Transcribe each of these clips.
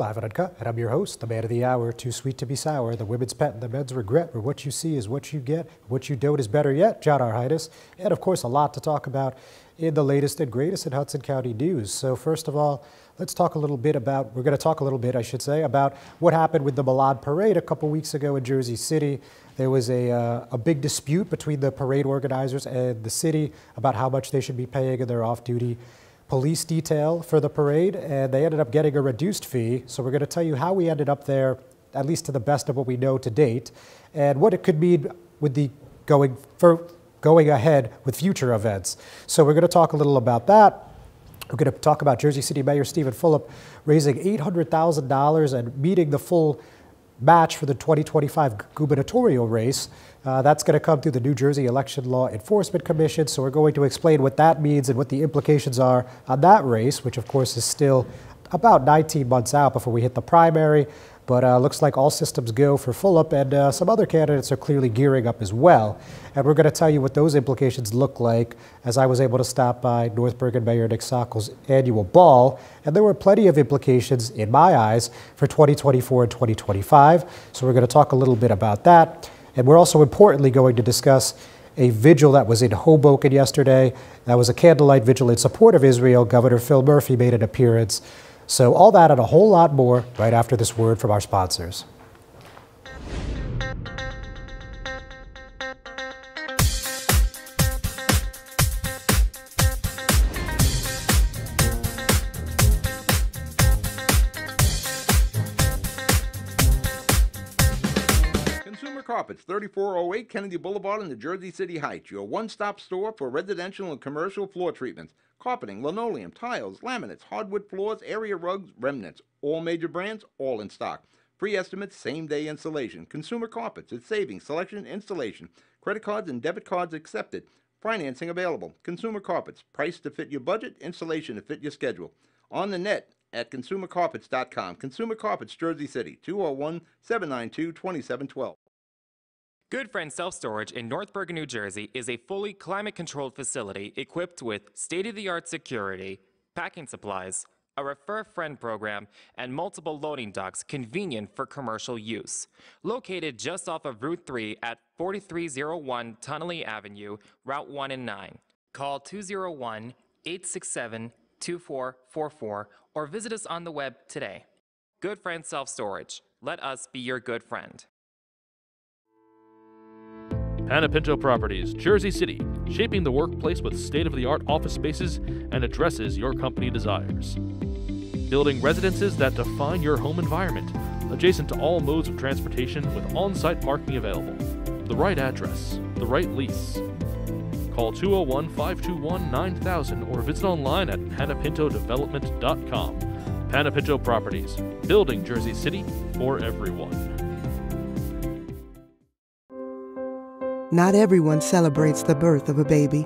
Live and Uncut, and I'm your host, the man of the hour, too sweet to be sour, the women's pet and the men's regret, where what you see is what you get, what you don't is better yet, John R. Highness, and of course a lot to talk about in the latest and greatest in Hudson County news. So first of all, let's talk a little bit about, we're going to talk a little bit, I should say, about what happened with the Malad Parade a couple weeks ago in Jersey City. There was a big dispute between the parade organizers and the city about how much they should be paying in their off-duty police detail for the parade, and they ended up getting a reduced fee. So we're going to tell you how we ended up there, at least to the best of what we know to date, and what it could mean with the going ahead with future events. So we're going to talk a little about that. We're going to talk about Jersey City Mayor Stephen Fulop raising $800,000 and meeting the full match for the 2025 gubernatorial race. That's going to come through the New Jersey Election Law Enforcement Commission. So we're going to explain what that means and what the implications are on that race, which of course is still about 19 months out before we hit the primary. But looks like all systems go for Fulop, and some other candidates are clearly gearing up as well. And we're going to tell you what those implications look like, as I was able to stop by North Bergen Mayor Nick Sockel's annual ball. And there were plenty of implications, in my eyes, for 2024 and 2025. So we're going to talk a little bit about that. And we're also importantly going to discuss a vigil that was in Hoboken yesterday. That was a candlelight vigil in support of Israel. Governor Phil Murphy made an appearance. So all that and a whole lot more right after this word from our sponsors. Consumer Carpets, 3408 Kennedy Boulevard in the Jersey City Heights, your one-stop store for residential and commercial floor treatments. Carpeting, linoleum, tiles, laminates, hardwood floors, area rugs, remnants. All major brands, all in stock. Free estimates, same-day installation. Consumer Carpets, it's savings, selection, installation. Credit cards and debit cards accepted. Financing available. Consumer Carpets, price to fit your budget, installation to fit your schedule. On the net at consumercarpets.com. Consumer Carpets, Jersey City, 201-792-2712. Good Friend Self-Storage in North Bergen, New Jersey is a fully climate-controlled facility equipped with state-of-the-art security, packing supplies, a Refer Friend program, and multiple loading docks convenient for commercial use. Located just off of Route 3 at 4301 Tunnelly Avenue, Route 1 and 9. Call 201-867-2444 or visit us on the web today. Good Friend Self-Storage. Let us be your good friend. Panapinto Properties, Jersey City, shaping the workplace with state-of-the-art office spaces and addresses your company desires. Building residences that define your home environment, adjacent to all modes of transportation with on-site parking available. The right address, the right lease. Call 201-521-9000 or visit online at panapintodevelopment.com. Panapinto Properties, building Jersey City for everyone. Not everyone celebrates the birth of a baby.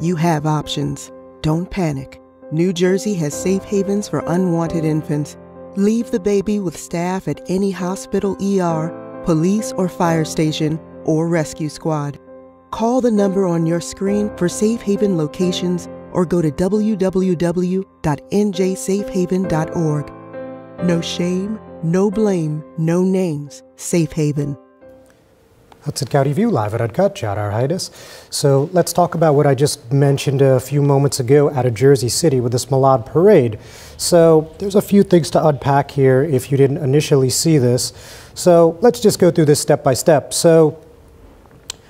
You have options. Don't panic. New Jersey has safe havens for unwanted infants. Leave the baby with staff at any hospital, ER, police or fire station, or rescue squad. Call the number on your screen for safe haven locations or go to www.njsafehaven.org. No shame, no blame, no names. Safe Haven. Hudson County View, live and uncut, John R. Highness. So let's talk about what I just mentioned a few moments ago out of Jersey City with this Malad Parade. So there's a few things to unpack here if you didn't initially see this. So let's just go through this step by step. So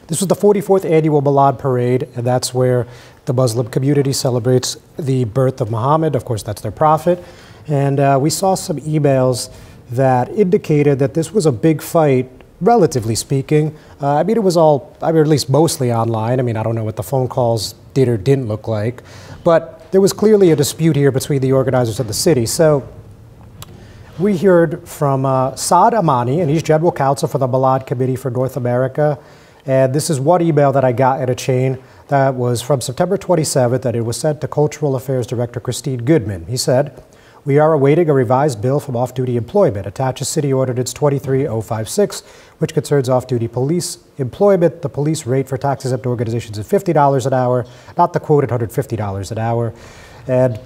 this was the 44th annual Malad Parade, and that's where the Muslim community celebrates the birth of Muhammad. Of course, that's their prophet. And we saw some emails that indicated that this was a big fight, relatively speaking. I mean, it was all, I mean, at least mostly online. I mean, I don't know what the phone calls did or didn't look like, but there was clearly a dispute here between the organizers and the city. So we heard from Saad Amani, and he's general counsel for the Malad Committee for North America. And this is one email that I got in a chain that was from September 27th, and it was sent to Cultural Affairs Director Christine Goodman. He said, "We are awaiting a revised bill from off-duty employment. Attaches City Ordinance 23056, which concerns off-duty police employment. The police rate for tax-exempt organizations is $50 an hour, not the quoted $150 an hour." And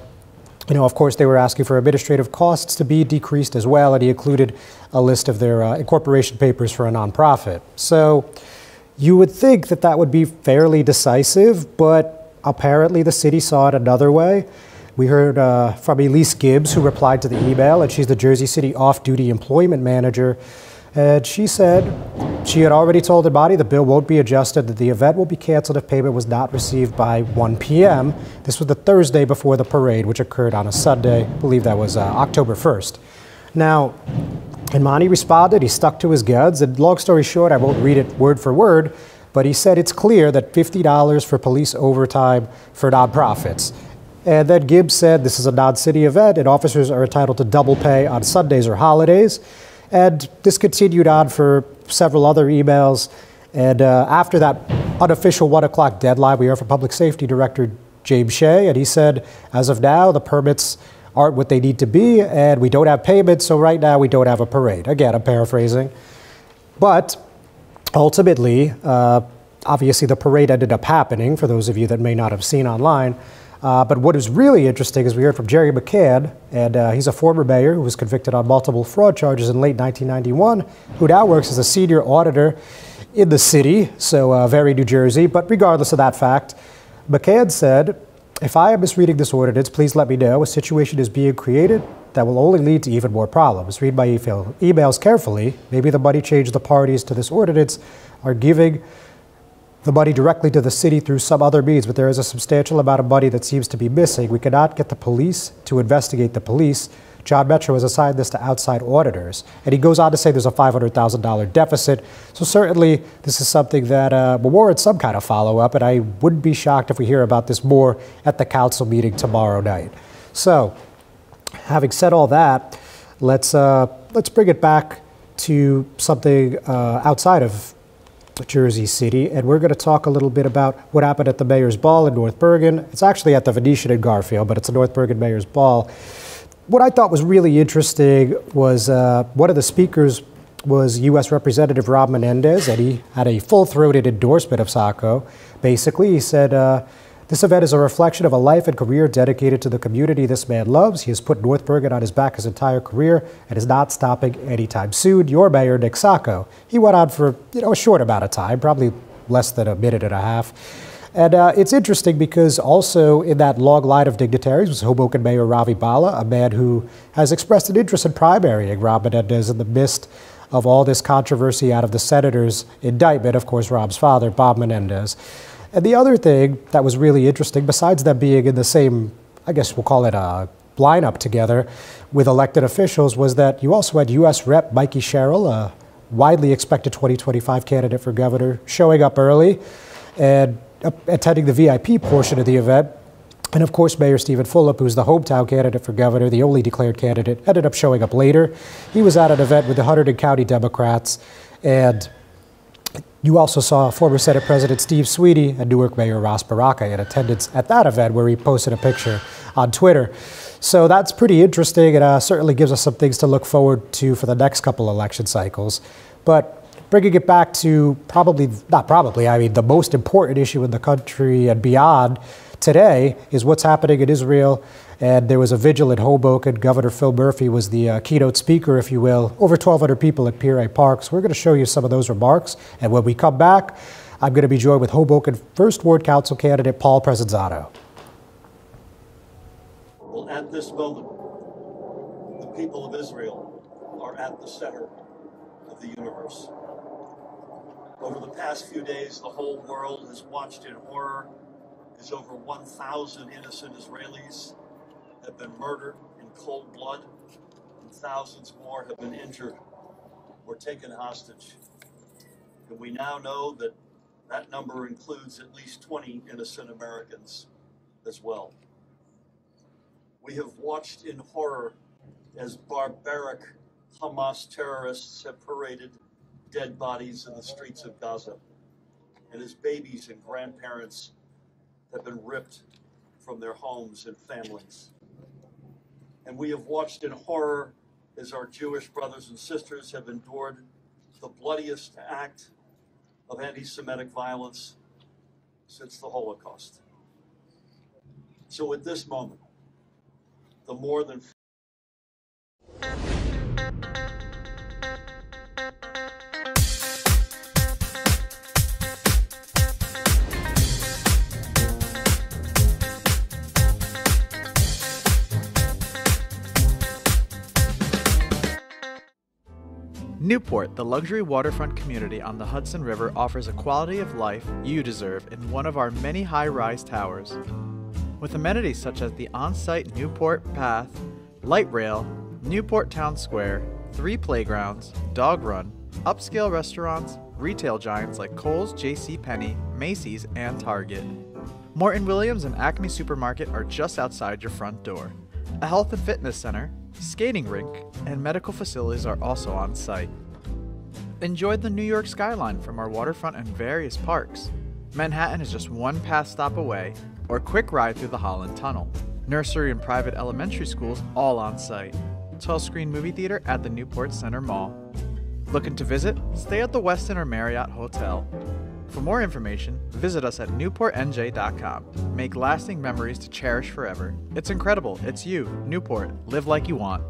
Of course, they were asking for administrative costs to be decreased as well, and he included a list of their incorporation papers for a nonprofit. So you would think that that would be fairly decisive, but apparently the city saw it another way. We heard from Elise Gibbs, who replied to the email, and she's the Jersey City off-duty employment manager. And she said she had already told the body the bill won't be adjusted, that the event will be canceled if payment was not received by 1 p.m. This was the Thursday before the parade, which occurred on a Sunday. I believe that was October 1st. Now, Imani responded. He stuck to his guns. And long story short, I won't read it word for word, but he said it's clear that $50 for police overtime for nonprofits. And then Gibbs said this is a non-city event and officers are entitled to double pay on Sundays or holidays. And this continued on for several other emails. And after that unofficial 1 o'clock deadline, we heard from Public Safety Director James Shea, and he said, as of now, the permits aren't what they need to be, and we don't have payments, so right now we don't have a parade. Again, I'm paraphrasing. But ultimately, obviously the parade ended up happening, for those of you that may not have seen online. But what is really interesting is we heard from Jerry McCann, and he's a former mayor who was convicted on multiple fraud charges in late 1991, who now works as a senior auditor in the city, so very New Jersey. But regardless of that fact, McCann said, if I am misreading this ordinance, please let me know. A situation is being created that will only lead to even more problems. Read my emails carefully. Maybe the money changed the parties to this ordinance are giving the money directly to the city through some other means, but there is a substantial amount of money that seems to be missing. We cannot get the police to investigate the police. John Metro has assigned this to outside auditors. And he goes on to say there's a $500,000 deficit. So certainly this is something that will warrant some kind of follow-up, and I wouldn't be shocked if we hear about this more at the council meeting tomorrow night. So having said all that, let's bring it back to something outside of Jersey City, and we're going to talk a little bit about what happened at the Mayor's Ball in North Bergen. It's actually at the Venetian in Garfield, but it's a North Bergen Mayor's Ball. What I thought was really interesting was one of the speakers was U.S. Representative Rob Menendez, and he had a full-throated endorsement of Sacco. Basically, he said, this event is a reflection of a life and career dedicated to the community this man loves. He has put North Bergen on his back his entire career and is not stopping anytime soon. Your mayor, Nick Sacco. He went on for a short amount of time, probably less than a minute and a half. And it's interesting because also in that long line of dignitaries was Hoboken Mayor Ravi Bhalla, a man who has expressed an interest in primarying Rob Menendez in the midst of all this controversy out of the senator's indictment, of course, Rob's father, Bob Menendez. And the other thing that was really interesting, besides them being in the same, I guess we'll call it a lineup together with elected officials, was that you also had U.S. Rep. Mikey Sherrill, a widely expected 2025 candidate for governor, showing up early and attending the VIP portion of the event. And of course, Mayor Stephen Fulop, who's the hometown candidate for governor, the only declared candidate, ended up showing up later. He was at an event with the Hunterdon County Democrats, and you also saw former Senate President Steve Sweetie and Newark Mayor Ross Baraka in attendance at that event, where he posted a picture on Twitter. So that's pretty interesting, and certainly gives us some things to look forward to for the next couple election cycles. But bringing it back to the most important issue in the country and beyond today is what's happening in Israel. And there was a vigil in Hoboken. Governor Phil Murphy was the keynote speaker, if you will. Over 1,200 people at Pier A Park. So we're going to show you some of those remarks. And when we come back, I'm going to be joined with Hoboken First Ward Council candidate Paul Presinzano. Well, at this moment, the people of Israel are at the center of the universe. Over the past few days, the whole world has watched in horror as over 1,000 innocent Israelis have been murdered in cold blood, and thousands more have been injured or taken hostage. And we now know that that number includes at least 20 innocent Americans as well. We have watched in horror as barbaric Hamas terrorists have paraded dead bodies in the streets of Gaza, and as babies and grandparents have been ripped from their homes and families. And we have watched in horror as our Jewish brothers and sisters have endured the bloodiest act of anti-Semitic violence since the Holocaust. So at this moment, the more than Newport, the luxury waterfront community on the Hudson River, offers a quality of life you deserve in one of our many high-rise towers. With amenities such as the on-site Newport Path, light rail, Newport Town Square, 3 playgrounds, dog run, upscale restaurants, retail giants like Kohl's, JCPenney, Macy's, and Target. Morton Williams and Acme Supermarket are just outside your front door. A health and fitness center, skating rink, and medical facilities are also on site. Enjoy the New York skyline from our waterfront and various parks. Manhattan is just one path stop away, or quick ride through the Holland Tunnel. Nursery and private elementary schools all on site. 12-screen movie theater at the Newport Center Mall. Looking to visit? Stay at the Westin or Marriott Hotel. For more information, visit us at newportnj.com. Make lasting memories to cherish forever. It's incredible. It's you, Newport. Live like you want.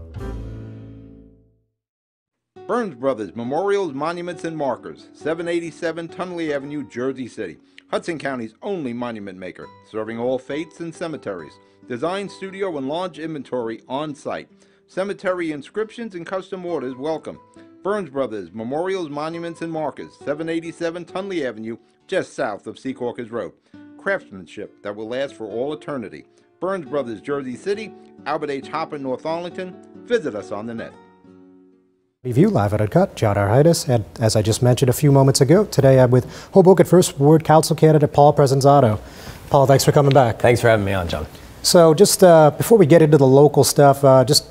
Burns Brothers Memorials, Monuments, and Markers, 787 Tunley Avenue, Jersey City. Hudson County's only monument maker, serving all faiths and cemeteries. Design, studio, and large inventory on site. Cemetery inscriptions and custom orders welcome. Burns Brothers Memorials, Monuments, and Markers, 787 Tunley Avenue, just south of Secaucus Road. Craftsmanship that will last for all eternity. Burns Brothers, Jersey City, Albert H. Hopper, North Arlington. Visit us on the net. Review Live Uncut, John Arhitis, and as I just mentioned a few moments ago, today I'm with Hoboken First Ward Council candidate Paul Presinzano. Paul, thanks for coming back. Thanks for having me on, John. So just before we get into the local stuff, just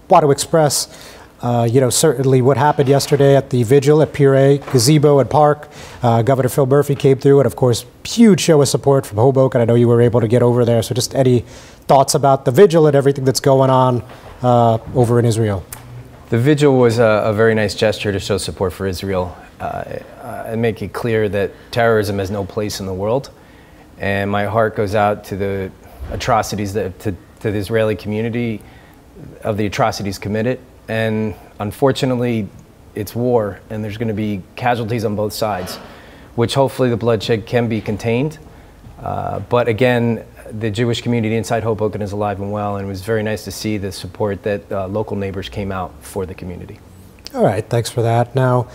want to express certainly what happened yesterday at the vigil at Pier A, Gazebo and Park. Governor Phil Murphy came through, and of course, huge show of support from Hoboken. I know you were able to get over there. So just any thoughts about the vigil and everything that's going on over in Israel? The vigil was a very nice gesture to show support for Israel and make it clear that terrorism has no place in the world. And my heart goes out to the atrocities to the Israeli community, of the atrocities committed. And unfortunately, it's war, and there's going to be casualties on both sides, which hopefully the bloodshed can be contained. But again, the Jewish community inside Hoboken is alive and well, and it was very nice to see the support that local neighbors came out for the community. All right, thanks for that. Now,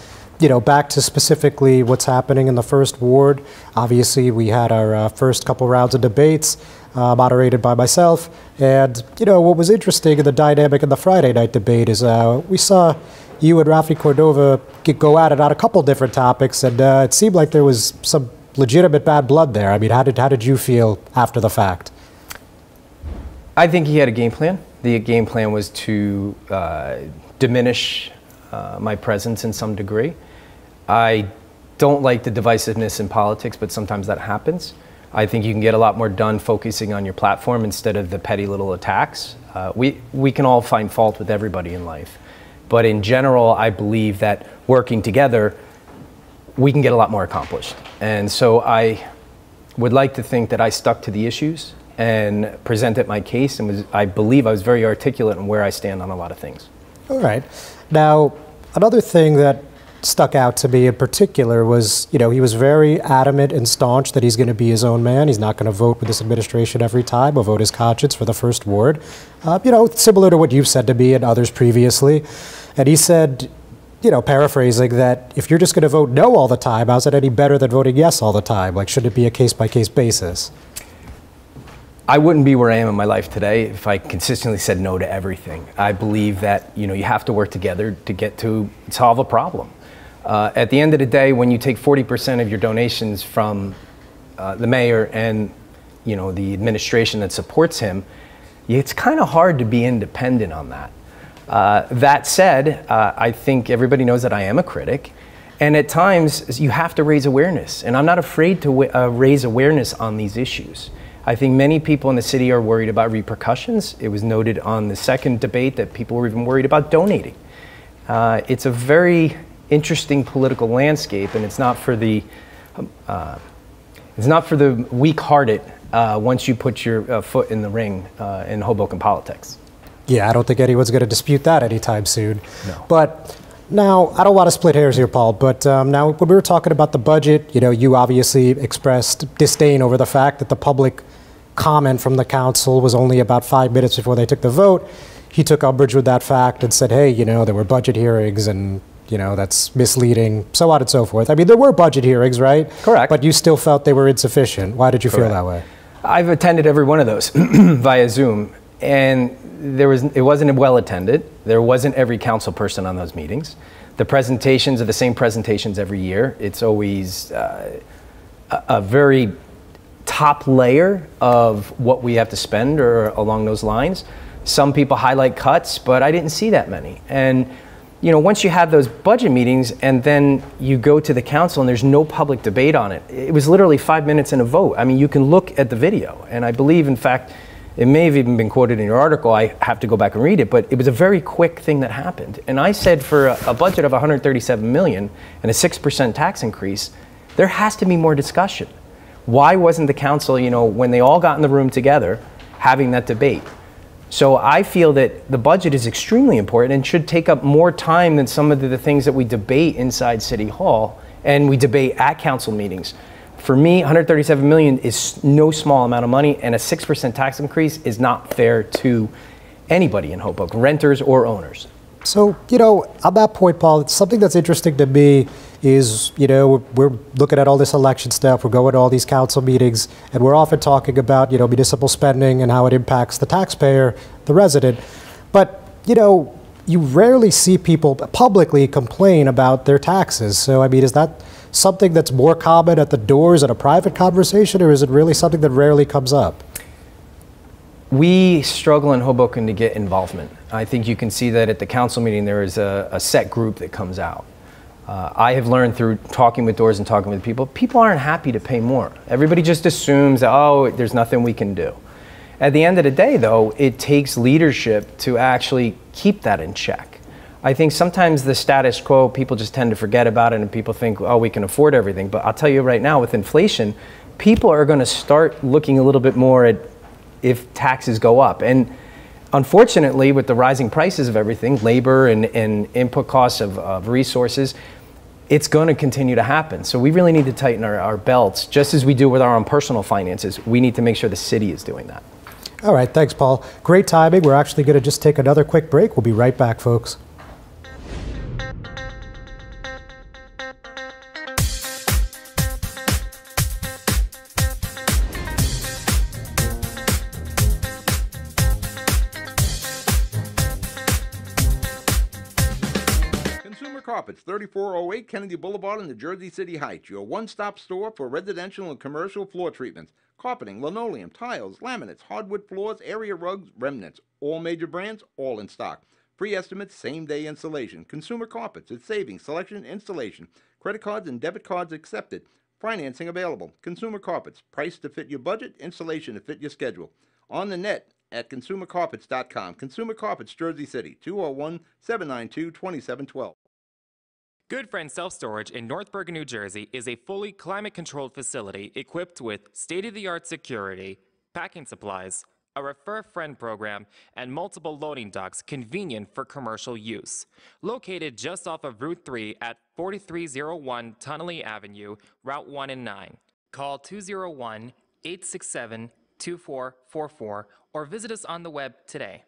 back to specifically what's happening in the First Ward. Obviously, we had our first couple rounds of debates moderated by myself. And, what was interesting in the dynamic in the Friday night debate is we saw you and Rafi Cordova go at it on a couple different topics, and it seemed like there was some legitimate bad blood there. I mean, how did you feel after the fact? I think he had a game plan. The game plan was to diminish my presence in some degree. I don't like the divisiveness in politics, but sometimes that happens. I think you can get a lot more done focusing on your platform instead of the petty little attacks. We can all find fault with everybody in life. But in general, I believe that working together, we can get a lot more accomplished. And so I would like to think that I stuck to the issues and presented my case, and I believe I was very articulate in where I stand on a lot of things. All right. Now, another thing that stuck out to me in particular was, he was very adamant and staunch that he's going to be his own man. He's not going to vote with this administration every time. He'll vote his conscience for the First Ward. Similar to what you've said to me and others previously. And he said, paraphrasing, that if you're just going to vote no all the time, how's it any better than voting yes all the time? Like, should it be a case-by-case basis? I wouldn't be where I am in my life today if I consistently said no to everything. I believe that, you have to work together to get to solve a problem. At the end of the day, when you take 40% of your donations from the mayor and, the administration that supports him, it's kind of hard to be independent on that. That said, I think everybody knows that I am a critic, and at times you have to raise awareness, and I'm not afraid to raise awareness on these issues. I think many people in the city are worried about repercussions. It was noted on the second debate that people were even worried about donating. It's a very interesting political landscape, and it's not for the It's not for the weak-hearted once you put your foot in the ring in Hoboken politics. Yeah, I don't think anyone's going to dispute that anytime soon. No. But now, I don't want to split hairs here, Paul, but now when we were talking about the budget, you know, you obviously expressed disdain over the fact that the public comment from the council was only about 5 minutes before they took the vote. He took umbrage with that fact and said, hey, you know, there were budget hearings and, you know, that's misleading, so on and so forth. I mean, there were budget hearings, right? Correct. But you still felt they were insufficient. Why did you feel that way? I've attended every one of those via Zoom, and it wasn't well attended. There wasn't every council person on those meetings. The presentations are the same presentations every year. It's always a very top layer of what we have to spend or along those lines. Some people highlight cuts, but I didn't see that many. And you know, once you have those budget meetings and then you go to the council and there's no public debate on it, it was literally 5 minutes and a vote. I mean, you can look at the video, and I believe, in fact, it may have even been quoted in your article. I have to go back and read it, but it was a very quick thing that happened. And I said, for a budget of $137 million and a 6% tax increase, there has to be more discussion. Why wasn't the council, you know, when they all got in the room together, having that debate? So I feel that the budget is extremely important and should take up more time than some of the things that we debate inside City Hall and we debate at council meetings. For me, $137 million is no small amount of money, and a 6% tax increase is not fair to anybody in Hoboken, renters or owners. So, you know, on that point, Paul, it's something that's interesting to me is, you know, we're looking at all this election stuff, we're going to all these council meetings, and we're often talking about, you know, municipal spending and how it impacts the taxpayer, the resident. But, you know, you rarely see people publicly complain about their taxes. So, I mean, is that something that's more common at the doors in a private conversation, or is it really something that rarely comes up? We struggle in Hoboken to get involvement. I think you can see that at the council meeting there is a set group that comes out. I have learned through talking with doors and talking with people aren't happy to pay more. Everybody just assumes, oh, there's nothing we can do. At the end of the day, though, it takes leadership to actually keep that in check. I think sometimes the status quo, people just tend to forget about it and people think, oh, we can afford everything. But I'll tell you right now, with inflation, people are going to start looking a little bit more at if taxes go up. And unfortunately, with the rising prices of everything, labor and input costs of resources, it's going to continue to happen. So we really need to tighten our belts, just as we do with our own personal finances. We need to make sure the city is doing that. All right, thanks, Paul. Great timing. We're actually going to just take another quick break. We'll be right back, folks. Carpets, 3408 Kennedy Boulevard in the Jersey City Heights, your one-stop store for residential and commercial floor treatments, carpeting, linoleum, tiles, laminates, hardwood floors, area rugs, remnants, all major brands, all in stock. Free estimates, same-day installation. Consumer Carpets, it's savings, selection, installation. Credit cards and debit cards accepted. Financing available. Consumer Carpets, price to fit your budget, installation to fit your schedule. On the net at consumercarpets.com. Consumer Carpets, Jersey City, 201-792-2712. Good Friend Self-Storage in North Bergen, New Jersey is a fully climate-controlled facility equipped with state-of-the-art security, packing supplies, a Refer a Friend program, and multiple loading docks convenient for commercial use. Located just off of Route 3 at 4301 Tunnelly Avenue, Route 1 and 9. Call 201-867-2444 or visit us on the web today.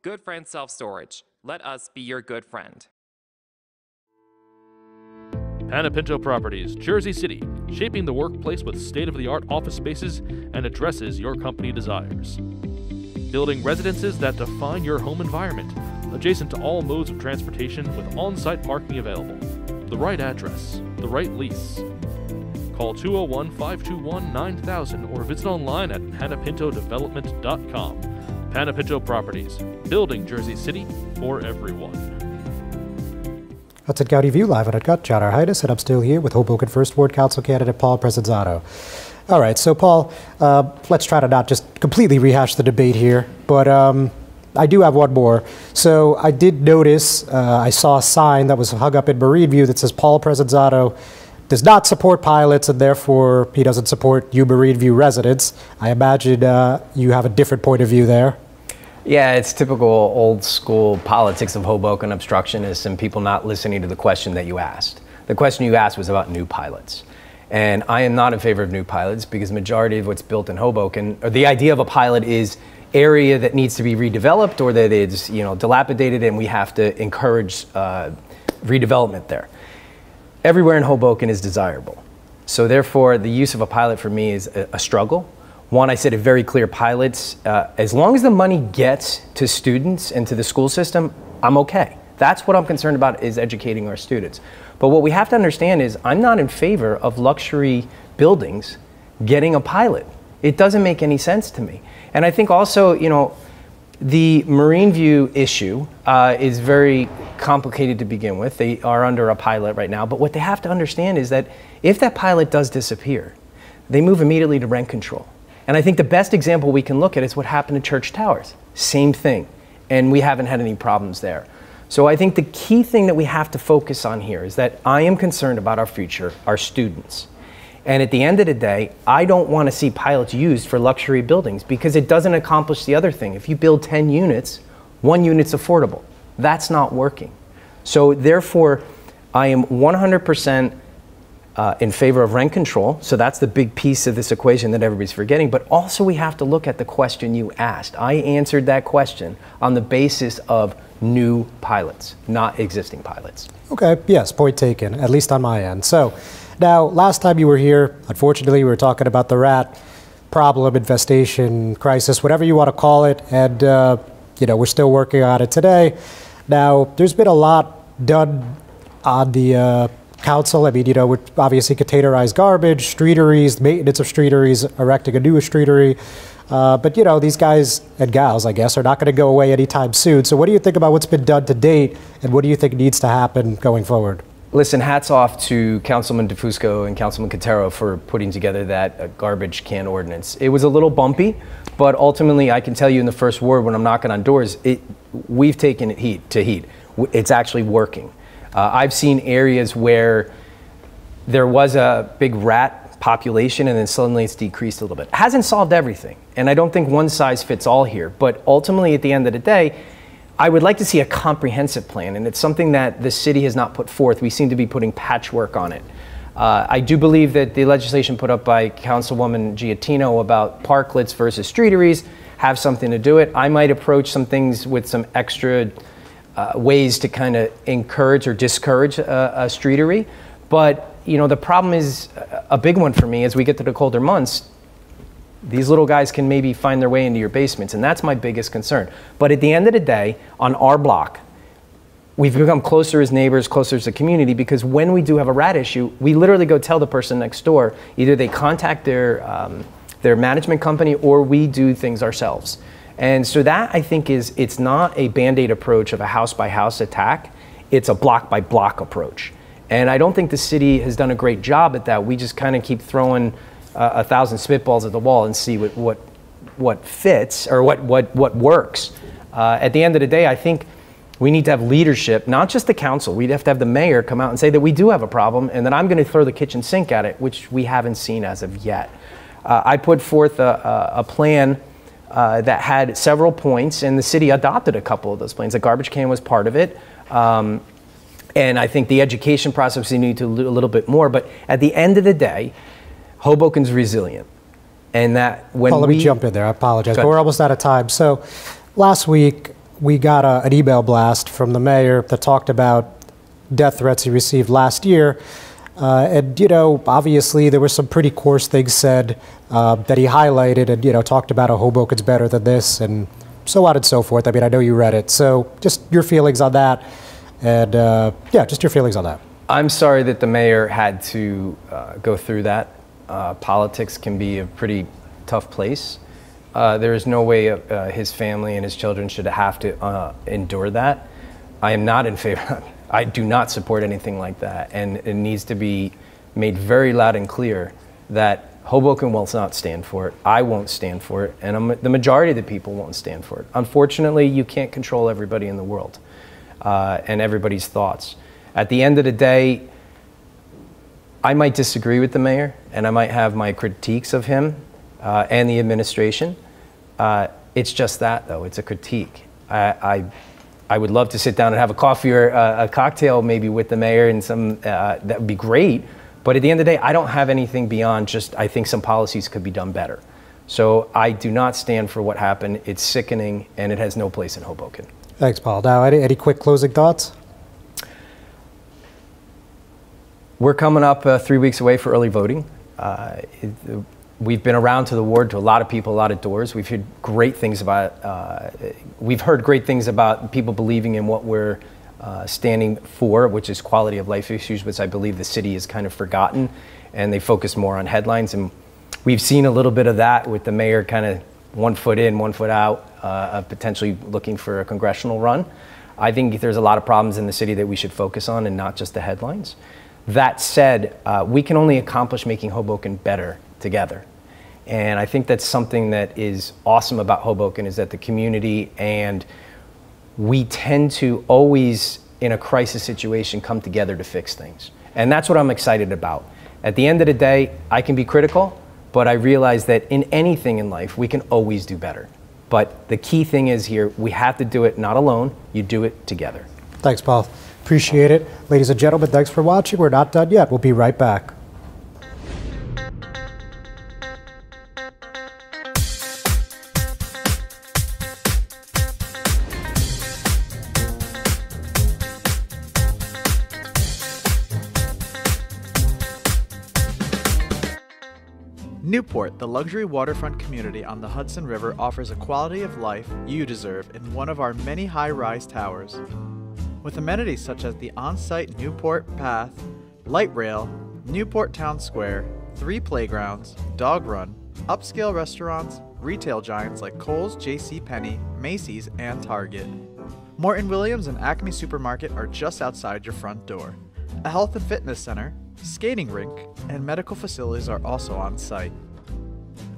Good Friend Self-Storage. Let us be your good friend. Panepinto Properties, Jersey City, shaping the workplace with state-of-the-art office spaces and addresses your company desires. Building residences that define your home environment, adjacent to all modes of transportation with on-site parking available. The right address, the right lease. Call 201-521-9000 or visit online at panepintodevelopment.com. Panepinto Properties, building Jersey City for everyone. Hudson County View Live Uncut. John Arhitis, and I'm still here with Hoboken First Ward Council candidate Paul Presinzano. All right, so Paul, let's try to not just completely rehash the debate here, but I do have one more. So I did notice, I saw a sign that was hung up in Marine View that says Paul Presinzano, does not support pilots, and therefore he doesn't support you Marine View residents. I imagine you have a different point of view there. Yeah, it's typical old school politics of Hoboken obstructionists and people not listening to the question that you asked. The question you asked was about new pilots. And I am not in favor of new pilots because the majority of what's built in Hoboken, or the idea of a pilot is area that needs to be redeveloped or that is, you know, dilapidated, and we have to encourage redevelopment there. Everywhere in Hoboken is desirable. So therefore, the use of a pilot for me is a struggle. One, I said it very clear, pilots, as long as the money gets to students and to the school system, I'm okay. That's what I'm concerned about, is educating our students. But what we have to understand is I'm not in favor of luxury buildings getting a pilot. It doesn't make any sense to me. And I think also, you know, the Marine View issue is very complicated to begin with. They are under a pilot right now, but what they have to understand is that if that pilot does disappear, they move immediately to rent control. And I think the best example we can look at is what happened to Church Towers. Same thing, and we haven't had any problems there. So I think the key thing that we have to focus on here is that I am concerned about our future, our students. And at the end of the day, I don't want to see pilots used for luxury buildings because it doesn't accomplish the other thing. If you build 10 units, 1 unit's affordable. That's not working. So therefore, I am 100% in favor of rent control. So that's the big piece of this equation that everybody's forgetting. But also we have to look at the question you asked. I answered that question on the basis of new pilots, not existing pilots. Okay, yes, point taken, at least on my end. So now, last time you were here, unfortunately, we were talking about the rat problem, infestation, crisis, whatever you want to call it, and you know, we're still working on it today. Now, there's been a lot done on the council. I mean, you know, we're obviously containerized garbage, streeteries, maintenance of streeteries, erecting a new streetery. But, you know, these guys and gals, I guess, are not going to go away anytime soon. So what do you think about what's been done to date, and what do you think needs to happen going forward? Listen, hats off to Councilman DeFusco and Councilman Quintero for putting together that garbage can ordinance. It was a little bumpy, but ultimately I can tell you in the first ward when I'm knocking on doors, we've taken it heat. It's actually working. I've seen areas where there was a big rat population and then suddenly it's decreased a little bit. It hasn't solved everything, and I don't think one size fits all here, but ultimately at the end of the day, I would like to see a comprehensive plan, and it's something that the city has not put forth. We seem to be putting patchwork on it. I do believe that the legislation put up by Councilwoman Giattino about parklets versus streeteries have something to do it. I might approach some things with some extra ways to kind of encourage or discourage a streetery. But you know, the problem is a big one for me as we get to the colder months. These little guys can maybe find their way into your basements, and that's my biggest concern. But at the end of the day, on our block, we've become closer as neighbors, closer as a community, because when we do have a rat issue, we literally go tell the person next door, either they contact their management company or we do things ourselves. And so that, I think, it's not a Band-Aid approach of a house-by-house attack. It's a block-by-block approach. And I don't think the city has done a great job at that. We just kind of keep throwing 1,000 spitballs at the wall and see what fits or what works. At the end of the day, I think we need to have leadership, not just the council. We'd have to have the mayor come out and say that we do have a problem and that I'm going to throw the kitchen sink at it, which we haven't seen as of yet. I put forth a plan that had several points, and the city adopted a couple of those plans. The garbage can was part of it. And I think the education process, we need to do a little bit more. But at the end of the day, Hoboken's resilient. And that when let me jump in there. I apologize, but we're almost out of time. So last week, we got an email blast from the mayor that talked about death threats he received last year. And, you know, obviously there were some pretty coarse things said that he highlighted and, you know, talked about how Hoboken's better than this and so on and so forth. I mean, I know you read it. So just your feelings on that. And, yeah, just your feelings on that. I'm sorry that the mayor had to go through that. Politics can be a pretty tough place. There is no way his family and his children should have to endure that. I am not in favor. I do not support anything like that, and it needs to be made very loud and clear that Hoboken will not stand for it. I won't stand for it, and the majority of the people won't stand for it. Unfortunately, you can't control everybody in the world and everybody's thoughts. At the end of the day, I might disagree with the mayor, and I might have my critiques of him and the administration. It's just that, though. It's a critique. I would love to sit down and have a coffee or a cocktail maybe with the mayor and some, that would be great. But at the end of the day, I don't have anything beyond just, I think some policies could be done better. So I do not stand for what happened. It's sickening, and it has no place in Hoboken. Thanks, Paul. Now, any quick closing thoughts? We're coming up 3 weeks away for early voting. We've been around to the ward, to a lot of people, a lot of doors. We've heard great things about, people believing in what we're standing for, which is quality of life issues, which I believe the city has kind of forgotten, and they focus more on headlines. And we've seen a little bit of that with the mayor kind of 1 foot in, 1 foot out, of potentially looking for a congressional run. I think there's a lot of problems in the city that we should focus on and not just the headlines. That said, we can only accomplish making Hoboken better together. And I think that's something that is awesome about Hoboken, is that the community and we tend to always, in a crisis situation, come together to fix things. And that's what I'm excited about. At the end of the day, I can be critical, but I realize that in anything in life, we can always do better. But the key thing is here, we have to do it not alone, you do it together. Thanks, Paul. Appreciate it. Ladies and gentlemen, thanks for watching. We're not done yet. We'll be right back. Newport, the luxury waterfront community on the Hudson River, offers a quality of life you deserve in one of our many high-rise towers. With amenities such as the on-site Newport Path, light rail, Newport Town Square, 3 playgrounds, dog run, upscale restaurants, retail giants like Kohl's, JCPenney, Macy's, and Target. Morton Williams and Acme Supermarket are just outside your front door. A health and fitness center, skating rink, and medical facilities are also on site.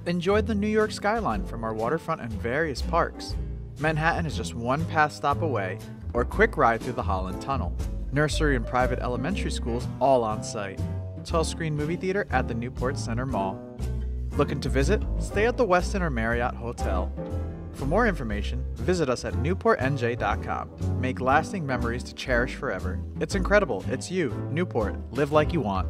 Enjoy the New York skyline from our waterfront and various parks. Manhattan is just 1 pass stop away, or quick ride through the Holland Tunnel. Nursery and private elementary schools all on site. 12-screen movie theater at the Newport Center Mall. Looking to visit? Stay at the Westin or Marriott Hotel. For more information, visit us at newportnj.com. Make lasting memories to cherish forever. It's incredible. It's you, Newport. Live like you want.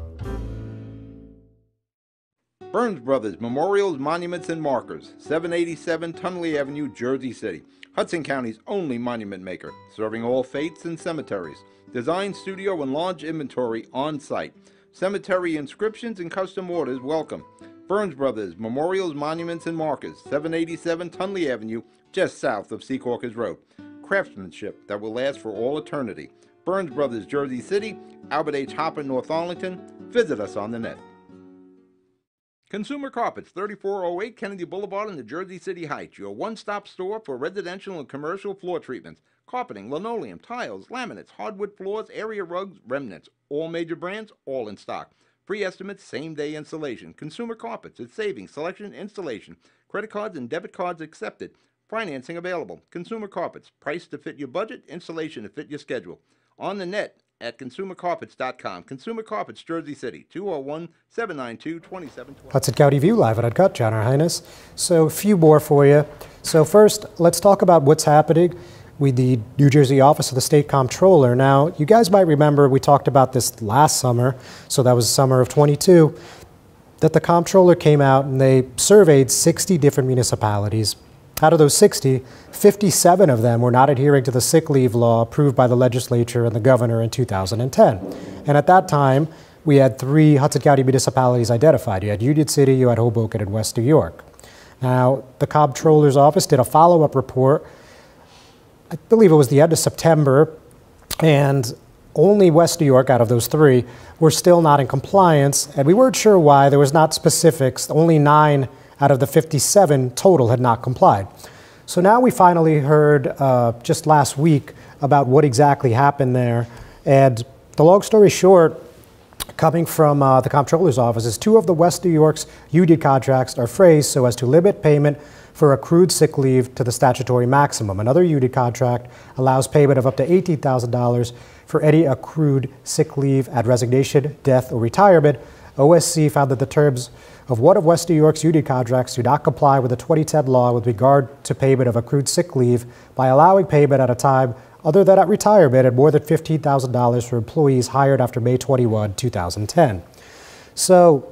Burns Brothers Memorials, Monuments, and Markers, 787 Tunley Avenue, Jersey City. Hudson County's only monument maker, serving all faiths and cemeteries. Design, studio, and large inventory on site. Cemetery inscriptions and custom orders welcome. Burns Brothers Memorials, Monuments, and Markers, 787 Tunley Avenue, just south of Secaucus Road. Craftsmanship that will last for all eternity. Burns Brothers, Jersey City, Albert H. Hopper, North Arlington. Visit us on the net. Consumer Carpets, 3408 Kennedy Boulevard in the Jersey City Heights, your one-stop store for residential and commercial floor treatments, carpeting, linoleum, tiles, laminates, hardwood floors, area rugs, remnants, all major brands, all in stock. Free estimates, same-day installation. Consumer Carpets, it's savings, selection, installation. Credit cards and debit cards accepted. Financing available. Consumer Carpets, price to fit your budget, installation to fit your schedule. On the net at consumercarpets.com. Consumer Carpets, Jersey City, 201-792-2720. Hudson County View, live and uncut, John, Our Highness. So a few more for you. So first, let's talk about what's happening with the New Jersey office of the State Comptroller. Now, you guys might remember we talked about this last summer, so that was summer of 22, that the Comptroller came out and they surveyed 60 different municipalities. Out of those 60, 57 of them were not adhering to the sick leave law approved by the legislature and the governor in 2010. And at that time, we had 3 Hudson County municipalities identified. You had Union City, you had Hoboken, and West New York. Now, the Comptroller's office did a follow-up report, I believe it was the end of September, and only West New York out of those 3 were still not in compliance, and we weren't sure why. There was not specifics. Only 9 out of the 57 total had not complied. So now we finally heard just last week about what exactly happened there. And the long story short, coming from the Comptroller's office is 2 of the West New York's union contracts are phrased so as to limit payment for accrued sick leave to the statutory maximum. Another union contract allows payment of up to $18,000 for any accrued sick leave at resignation, death, or retirement. OSC found that the terms of one of West New York's union contracts do not comply with the 2010 law with regard to payment of accrued sick leave by allowing payment at a time other than at retirement and more than $15,000 for employees hired after May 21, 2010. So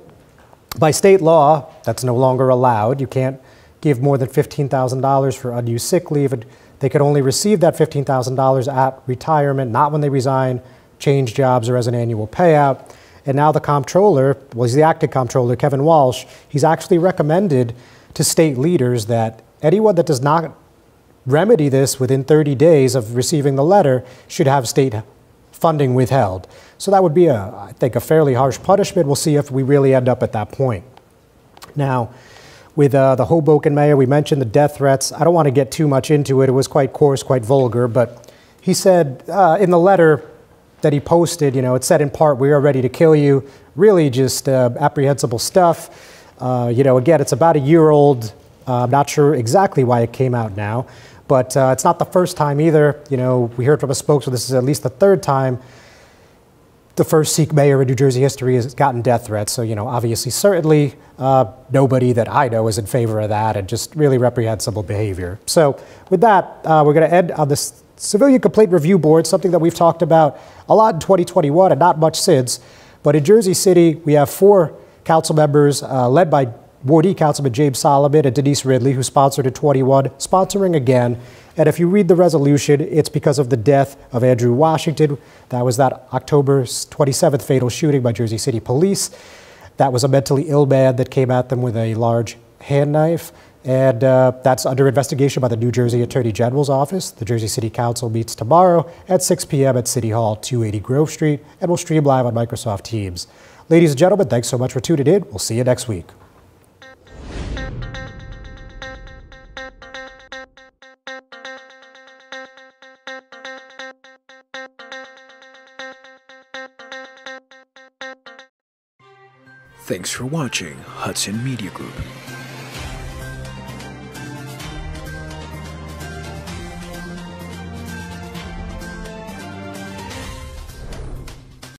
by state law, that's no longer allowed. You can't give more than $15,000 for unused sick leave, and they could only receive that $15,000 at retirement, not when they resign, change jobs, or as an annual payout. And now the comptroller, well, he's the acting comptroller, Kevin Walsh, he's actually recommended to state leaders that anyone that does not remedy this within 30 days of receiving the letter should have state funding withheld. So that would be, I think, a fairly harsh punishment. We'll see if we really end up at that point. Now, with the Hoboken mayor, we mentioned the death threats. I don't want to get too much into it. It was quite coarse, quite vulgar, but he said in the letter that he posted, you know, it said in part, "We are ready to kill you." Really just apprehensible stuff. You know, again, it's about a year old. I'm not sure exactly why it came out now, but it's not the first time either. You know, we heard from a spokesman, this is at least the 3rd time the first Sikh mayor in New Jersey history has gotten death threats. So, you know, obviously, certainly nobody that I know is in favor of that, and just really reprehensible behavior. So with that, we're going to end on this Civilian Complaint Review Board, something that we've talked about a lot in 2021 and not much since. But in Jersey City, we have 4 council members led by Ward E Councilman James Solomon and Denise Ridley, who sponsored in 21, sponsoring again. And if you read the resolution, it's because of the death of Andrew Washington. That was that October 27th fatal shooting by Jersey City police. That was a mentally ill man that came at them with a large hand knife. And that's under investigation by the New Jersey Attorney General's office. The Jersey City Council meets tomorrow at 6 p.m. at City Hall, 280 Grove Street, and will stream live on Microsoft Teams. Ladies and gentlemen, thanks so much for tuning in. We'll see you next week. Thanks for watching Hudson Media Group.